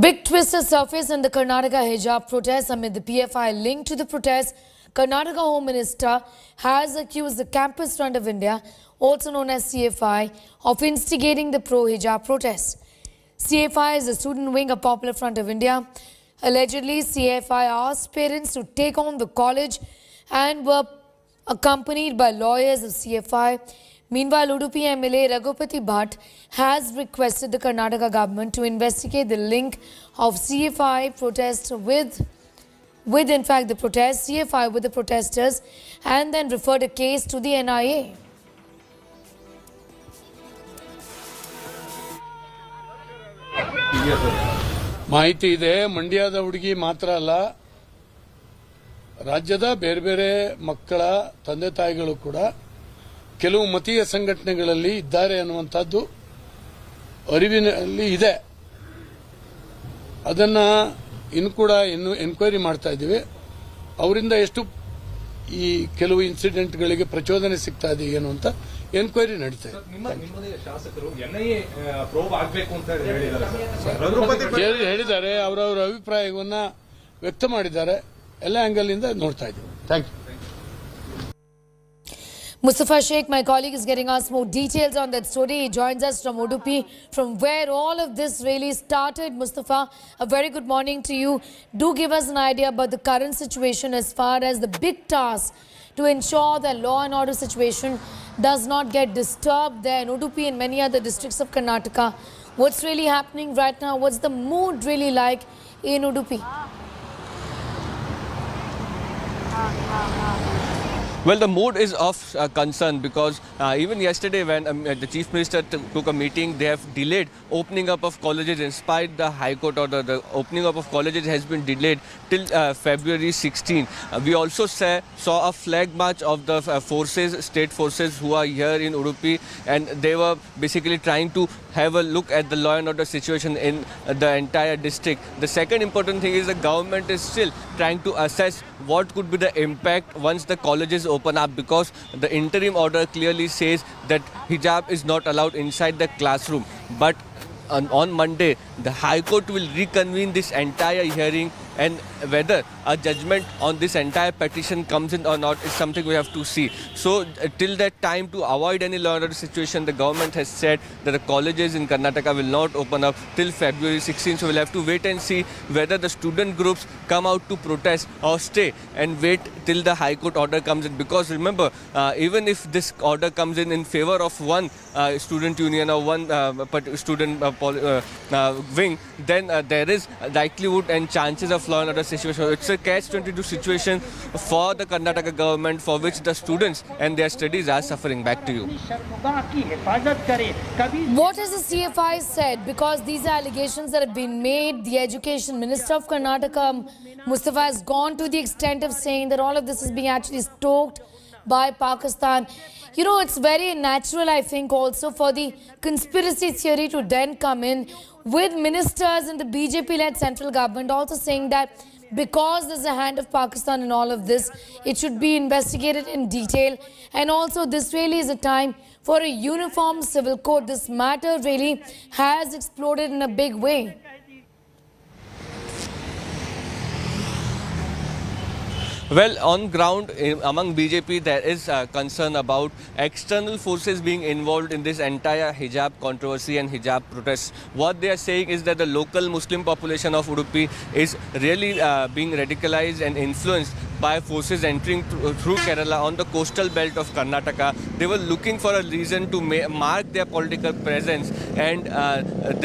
Big twist has surfaced in the Karnataka Hijab protest. Amid the PFI linked to the protest, Karnataka Home Minister has accused the Campus Front of India, also known as CFI, of instigating the pro-hijab protest. CFI is the student wing of Popular Front of India. Allegedly, CFI asked parents to take on the college and were accompanied by lawyers of CFI. Meanwhile, Udupi MLA Raghupati Bhatt has requested the Karnataka government to investigate the link of CFI protest with in fact the protest, CFI with the protesters, and then referred a case to the NIA. ಮಾಹಿತಿ ಇದೆ. ಮಂಡ್ಯದ ಹುಡುಗಿ ಮಾತ್ರ ಅಲ್ಲ, ರಾಜ್ಯದ ಬೇರೆ ಬೇರೆ ಮಕ್ಕಳ ತಂದೆ ತಾಯಿಗಳು ಕೂಡ ಕೆಲವು ಮತೀಯ ಸಂಘಟನೆಗಳಲ್ಲಿ ಇದ್ದಾರೆ ಅನ್ನುವಂಥದ್ದು ಅರಿವಿನಲ್ಲಿ ಇದೆ. ಅದನ್ನ ಇನ್ನು ಎನ್ಕ್ವೈರಿ ಮಾಡ್ತಾ ಇದ್ದೀವಿ. ಅವರಿಂದ ಎಷ್ಟು ಈ ಕೆಲವು ಇನ್ಸಿಡೆಂಟ್ಗಳಿಗೆ ಪ್ರಚೋದನೆ ಸಿಗ್ತಾ ಇದೆ ಏನು ಅಂತ ಎನ್ಕ್ವೈರಿ ನಡೀತಾ ಇದೆ. ಹೇಳಿದ್ದಾರೆ, ಅವರವರ ಅಭಿಪ್ರಾಯವನ್ನ ವ್ಯಕ್ತ ಮಾಡಿದ್ದಾರೆ. ಎಲ್ಲ ಆಂಗಲ್ ಇಂದ ನೋಡ್ತಾ ಇದ್ದೀವಿ. Thank you. Mustafa Sheikh, my colleague, is getting us more details on that story. He joins us from Udupi, from where all of this really started. Mustafa, a very good morning to you. Do give us an idea about the current situation as far as the big task to ensure that law and order situation does not get disturbed there in Udupi and many other districts of Karnataka. What's really happening right now? What's the mood really like in Udupi? Well, the mood is of concern because even yesterday when the Chief Minister took a meeting, they have delayed opening up of colleges in spite the High Court order. The opening up of colleges has been delayed till February 16. We also saw a flag march of the state forces who are here in Udupi, and they were basically trying to have a look at the law and order situation in the entire district. The second important thing is the government is still trying to assess what could be the impact once the colleges open up, because the interim order clearly says that hijab is not allowed inside the classroom. But on Monday, the High Court will reconvene this entire hearing, and whether a judgment on this entire petition comes in or not is something we have to see. So till that time, to avoid any law and order situation, the government has said that the colleges in Karnataka will not open up till February 16. So we'll have to wait and see whether the student groups come out to protest or stay and wait till the High Court order comes in. Because remember, even if this order comes in favor of one student union or one student wing, then there is likelihood and chances of law and order situation. It's a catch-22 situation for the Karnataka government, for which the students and their studies are suffering. Back to you. What has the CFI said? Because these are allegations that have been made. The Education Minister of Karnataka, Mustafa, has gone to the extent of saying that all of this is being actually stoked by Pakistan. You know, it's very natural, I think, also for the conspiracy theory to then come in, with ministers in the BJP-led central government also saying that because there's a hand of Pakistan in all of this, it should be investigated in detail. And also, this really is a time for a uniform civil code. This matter really has exploded in a big way. Well, on ground among BJP, there is concern about external forces being involved in this entire hijab controversy and hijab protests. What they are saying is that the local Muslim population of Udupi is really being radicalized and influenced by forces entering through Kerala on the coastal belt of Karnataka. They were looking for a reason to mark their political presence, and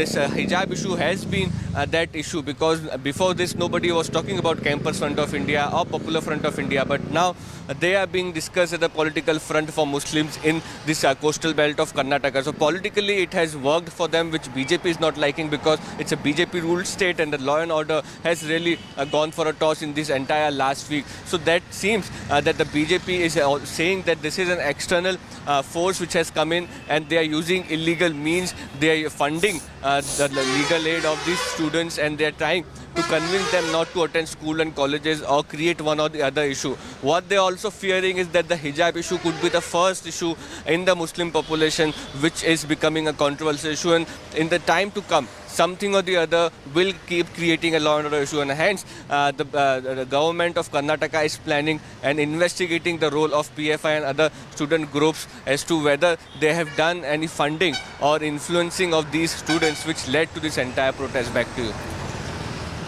this hijab issue has been that issue, because before this nobody was talking about Campus Front of India or Popular Front of India, but now they are being discussed as a political front for Muslims in this coastal belt of Karnataka. So politically it has worked for them, which BJP is not liking, because it's a BJP ruled state and the law and order has really gone for a toss in this entire last week. So that seems that the BJP is saying that this is an external force which has come in and they are using illegal means. They are funding the legal aid of these students, and they are trying to convince them not to attend school and colleges or create one or the other issue. What they're also fearing is that the hijab issue could be the first issue in the Muslim population which is becoming a controversial issue, and in the time to come, something or the other will keep creating a law and order issue, and hence the government of Karnataka is planning and investigating the role of PFI and other student groups as to whether they have done any funding or influencing of these students which led to this entire protest. Back to you.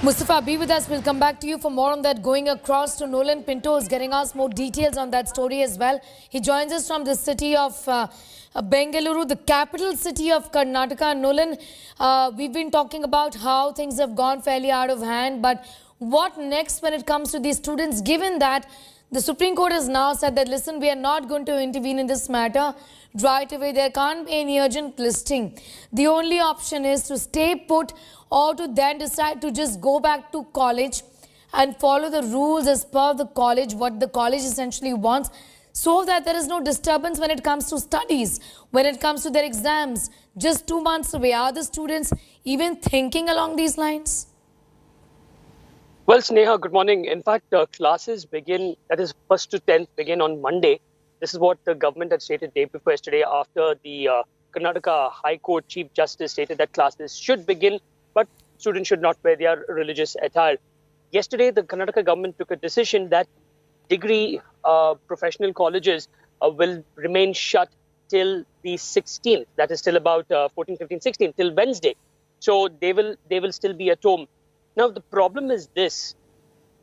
Mustafa, be with us. We'll come back to you for more on that. Going across to Nolan Pinto is getting us more details on that story as well. He joins us from the city of Bengaluru, the capital city of Karnataka. Nolan, we've been talking about how things have gone fairly out of hand, but what next when it comes to these students, given that the Supreme Court has now said that, listen, we are not going to intervene in this matter right away. There can't be any urgent listing. The only option is to stay put or to then decide to just go back to college and follow the rules as per the college, what the college essentially wants, so that there is no disturbance when it comes to studies, when it comes to their exams. Just 2 months away. Are the students even thinking along these lines? Well, Sneha, good morning. In fact, classes begin, that is 1st to 10th, begin on Monday. This is what the government had stated day before yesterday, after the Karnataka High Court Chief Justice stated that classes should begin, but students should not wear their religious attire. Yesterday, the Karnataka government took a decision that degree professional colleges will remain shut till the 16th. That is till about 14, 15, 16, till Wednesday. So they will still be at home. Now, the problem is this.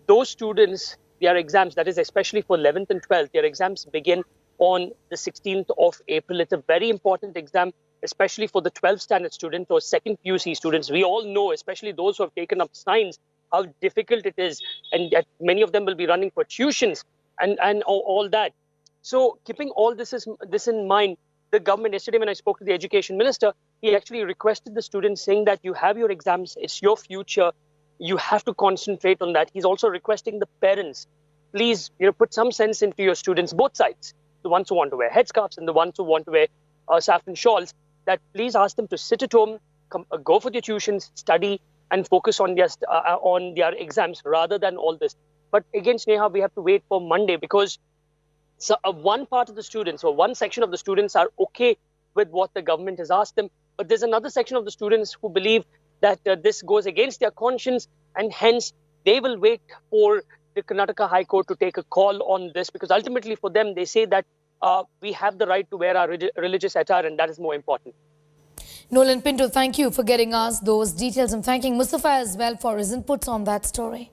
Those students, their exams, that is especially for 11th and 12th, their exams begin on the 16th of April. It's a very important exam, especially for the 12th standard student or second PUC students. We all know, especially those who have taken up science, how difficult it is. And that many of them will be running for tuitions and all that. So keeping all this in mind, the government, yesterday when I spoke to the education minister, he actually requested the students saying that you have your exams, it's your future, you have to concentrate on that. He's also requesting the parents, please, put some sense into your students, both sides, the ones who want to wear headscarves and the ones who want to wear saffron shawls, that please ask them to sit at home, go for their tuitions, study, and focus on their exams rather than all this. But again, Sneha, we have to wait for Monday, because one part of the students or one section of the students are okay with what the government has asked them. But there's another section of the students who believe that this goes against their conscience, and hence they will wait for the Karnataka High Court to take a call on this, because ultimately for them, they say that we have the right to wear our religious attire, and that is more important. Nolan Pinto, thank you for getting us those details, and thanking Mustafa as well for his inputs on that story.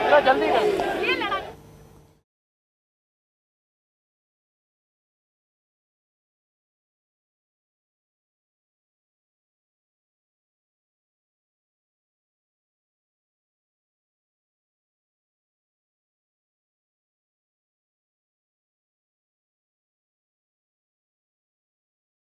लड़ाई